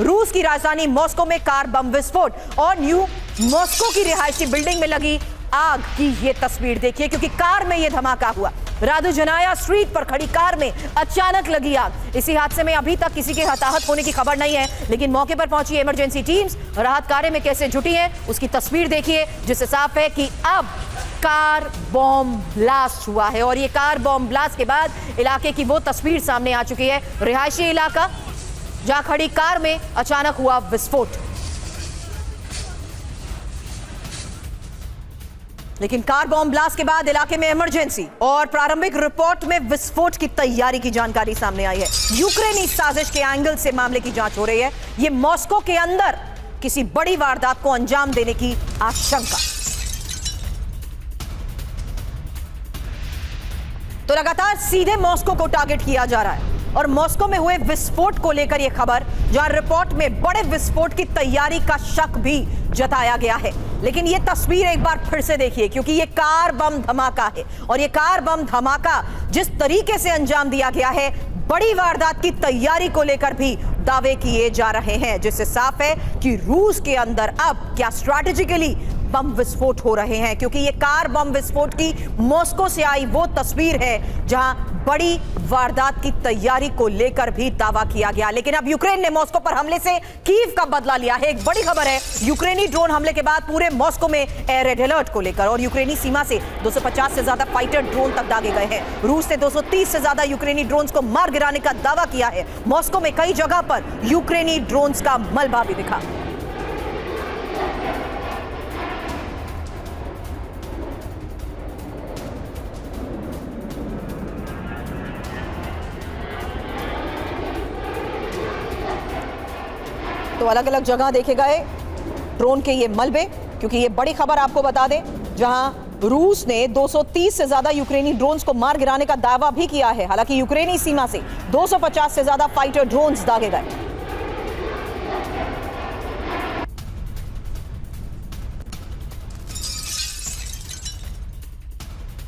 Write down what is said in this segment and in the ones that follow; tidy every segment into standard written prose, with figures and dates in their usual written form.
रूस की राजधानी मॉस्को में कार बम विस्फोट और न्यू मॉस्को की रिहायशी बिल्डिंग में लगी आग की ये तस्वीर देखिए, क्योंकि कार में ये धमाका हुआ। रादुजनाया स्ट्रीट पर खड़ी कार में अचानक लगी आग। इसी हादसे में अभी तक किसी के हताहत होने की खबर नहीं है, लेकिन मौके पर पहुंची इमरजेंसी टीम्स राहत कार्य में कैसे जुटी हैं उसकी तस्वीर देखिए, जिससे साफ है कि अब कार बॉम्ब ब्लास्ट हुआ है। और ये कार बॉम्ब ब्लास्ट के बाद इलाके की वो तस्वीर सामने आ चुकी है, रिहायशी इलाका जहां खड़ी कार में अचानक हुआ विस्फोट। लेकिन कार बॉम्ब ब्लास्ट के बाद इलाके में इमरजेंसी और प्रारंभिक रिपोर्ट में विस्फोट की तैयारी की जानकारी सामने आई है। यूक्रेनी साजिश के एंगल से मामले की जांच हो रही है। यह मॉस्को के अंदर किसी बड़ी वारदात को अंजाम देने की आशंका। तो लगातार सीधे मॉस्को को टारगेट किया जा रहा है और मॉस्को में हुए विस्फोट को लेकर यह खबर, जहां रिपोर्ट में बड़े विस्फोट की तैयारी का शक भी जताया गया है। लेकिन यह तस्वीर एक बार फिर से देखिए, क्योंकि यह कार बम धमाका है और यह कार बम धमाका जिस तरीके से अंजाम दिया गया है, बड़ी वारदात की तैयारी को लेकर भी दावे किए जा रहे हैं, जिससे साफ है कि रूस के अंदर अब क्या स्ट्रैटेजिकली बम विस्फोट हो रहे हैं। क्योंकि ये कार बम विस्फोट की मॉस्को से आई वो तस्वीर है जहां बड़ी वारदात की तैयारी को लेकर भी दावा किया गया। लेकिन अब यूक्रेन ने मॉस्को पर हमले से कीव का बदला लिया है। एक बड़ी खबर है, यूक्रेनी ड्रोन हमले के बाद पूरे मॉस्को में एयर रेड अलर्ट को लेकर और यूक्रेनी सीमा से 250 से ज्यादा फाइटर ड्रोन तक दागे गए हैं। रूस ने 230 से ज्यादा यूक्रेनी ड्रोन्स को मार गिराने का दावा किया है। मॉस्को में कई जगह पर यूक्रेनी ड्रोन्स का मलबा भी दिखा। तो अलग अलग जगह देखे गए ड्रोन के ये मलबे, क्योंकि ये बड़ी खबर आपको बता दें, जहां रूस ने 230 से ज्यादा यूक्रेनी ड्रोन्स को मार गिराने का दावा भी किया है। हालांकि यूक्रेनी सीमा से 250 से ज्यादा फाइटर ड्रोन्स दागे गए।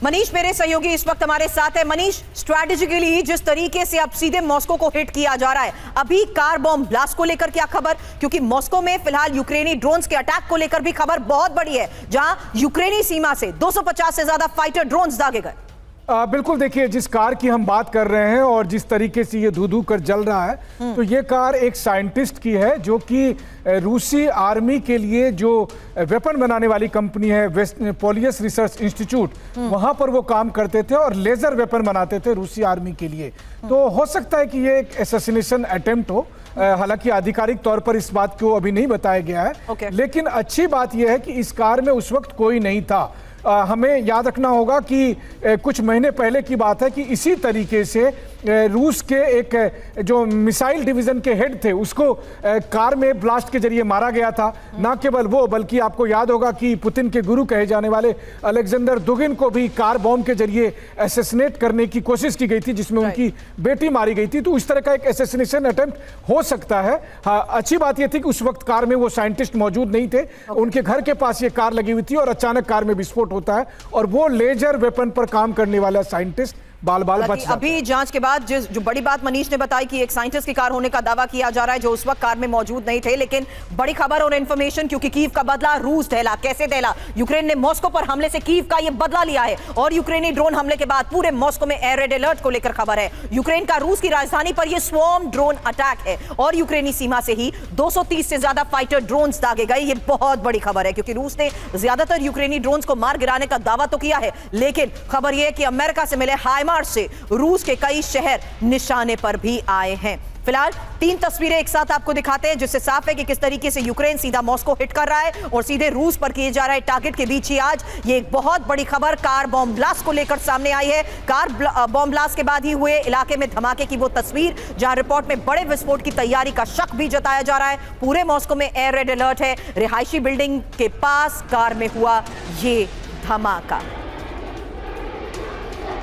मनीष मेरे सहयोगी इस वक्त हमारे साथ है। मनीष, स्ट्रैटेजिकली जिस तरीके से अब सीधे मॉस्को को हिट किया जा रहा है, अभी कार बॉम्ब ब्लास्ट को लेकर क्या खबर? क्योंकि मॉस्को में फिलहाल यूक्रेनी ड्रोन्स के अटैक को लेकर भी खबर बहुत बड़ी है, जहां यूक्रेनी सीमा से 250 से ज्यादा फाइटर ड्रोन्स दागे गए। बिल्कुल, देखिए जिस कार की हम बात कर रहे हैं और जिस तरीके से ये धू कर जल रहा है, तो ये कार एक साइंटिस्ट की है जो कि रूसी आर्मी के लिए जो वेपन बनाने वाली कंपनी है पॉलियस रिसर्च इंस्टीट्यूट, वहां पर वो काम करते थे और लेजर वेपन बनाते थे रूसी आर्मी के लिए। तो हो सकता है कि ये एक असैसिनेशन अटेम्प्ट हो। हालांकि आधिकारिक तौर पर इस बात को अभी नहीं बताया गया है, लेकिन अच्छी बात यह है कि इस कार में उस वक्त कोई नहीं था। हमें याद रखना होगा कि कुछ महीने पहले की बात है कि इसी तरीके से रूस के एक जो मिसाइल डिवीजन के हेड थे उसको कार में ब्लास्ट के जरिए मारा गया था। ना केवल वो, बल्कि आपको याद होगा कि पुतिन के गुरु कहे जाने वाले अलेक्जेंडर दुगिन को भी कार बॉम्ब के जरिए असैसिनेट करने की कोशिश की गई थी, जिसमें उनकी बेटी मारी गई थी। तो इस तरह का एक असैसिनेशन अटेम्प्ट हो सकता है। हाँ, अच्छी बात यह थी कि उस वक्त कार में वो साइंटिस्ट मौजूद नहीं थे। उनके घर के पास ये कार लगी हुई थी और अचानक कार में विस्फोट होता है और वो लेजर वेपन पर काम करने वाला साइंटिस्ट बाल बच जाता। अभी जांच के बाद जो बड़ी बात मनीष ने बताई कि एक साइंटिस्ट की कार होने का दावा किया जा रहा है जो उस वक्त कार में मौजूद नहीं थे। लेकिन बड़ी खबर और इंफॉर्मेशन, क्योंकि कीव का बदला रूस दहला। कैसे दहला? यूक्रेन ने मॉस्को पर हमले से कीव का यह बदला लिया है और यूक्रेनी ड्रोन हमले के बाद पूरे मॉस्को में एयर रेड अलर्ट को लेकर खबर है। यूक्रेन का रूस की राजधानी पर यह स्वॉर्म ड्रोन अटैक है और यूक्रेनी सीमा से ही 230 से ज्यादा फाइटर ड्रोन्स दागे गए। यह बहुत बड़ी खबर है, क्योंकि रूस ने ज्यादातर यूक्रेनी ड्रोन्स को मार गिराने का दावा तो किया है, लेकिन खबर यह है कि अमेरिका से मिले हाइमार्स से रूस के कई शहर निशाने पर भी आए हैं। फिलहाल 3 तस्वीरें एक साथ आपको दिखाते हैं, जिससे साफ है कि किस तरीके से यूक्रेन सीधा मॉस्को हिट कर रहा है और सीधे रूस पर किए जा रहे टारगेट के बीच ही आज ये एक बहुत बड़ी खबर कार बॉम्ब ब्लास्ट को लेकर सामने आई है। कार बॉम्ब ब्लास्ट के बाद ही हुए इलाके में धमाके की वो तस्वीर, जहां रिपोर्ट में बड़े विस्फोट की तैयारी का शक भी जताया जा रहा है। पूरे मॉस्को में एयर रेड अलर्ट है। रिहायशी बिल्डिंग के पास कार में हुआ ये धमाका।